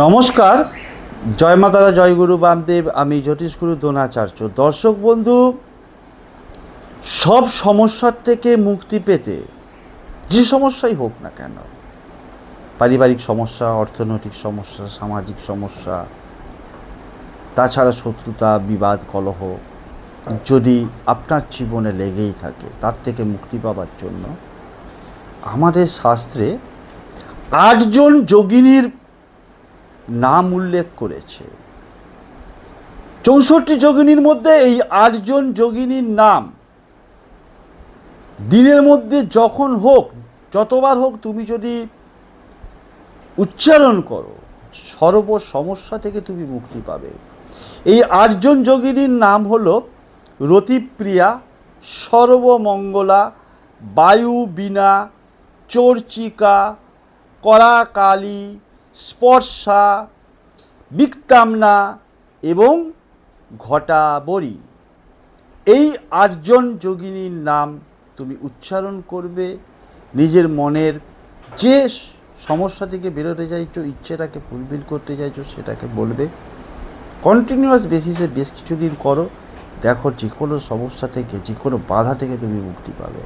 নমস্কার, জয় মা তারা, জয় গুরু বামদেব। আমি জ্যোতিষগুরু দ্রোণাচার্য। দর্শক বন্ধু, সব সমস্যার থেকে মুক্তি পেতে যে সমস্যাই হোক না কেন, পারিবারিক সমস্যা, অর্থনৈতিক সমস্যা, সামাজিক সমস্যা, তাছাড়া শত্রুতা, বিবাদ, কলহ যদি আপনার জীবনে লেগেই থাকে, তার থেকে মুক্তি পাওয়ার জন্য আমাদের শাস্ত্রে 8 জন যোগিনীর নাম উল্লেখ করেছে। 64 যোগিনীর মধ্যে এই 8 জন যোগিনীর নাম দিনের মধ্যে যখন হোক, যতবার হোক, তুমি যদি উচ্চারণ করো, সর্ব সমস্যা থেকে তুমি মুক্তি পাবে। এই 8 জন যোগিনীর নাম হলো রতিপ্রিয়া, সর্বমঙ্গলা, বায়ু বীণা, চর্চিকা, করাকালী, স্পর্শা, বিক্তামনা এবং ঘটাবরী। এই 8 জন যোগিনীর নাম তুমি উচ্চারণ করবে। নিজের মনের যে সমস্যা থেকে বেরোতে চাইছো, ইচ্ছেটাকে ফুলফিল করতে চাইছো, সেটাকে বলবে। কন্টিনিউয়াস বেসিসে বেশ কিছুদিন করো, দেখো যে কোনো সমস্যা থেকে, যে কোনো বাধা থেকে তুমি মুক্তি পাবে।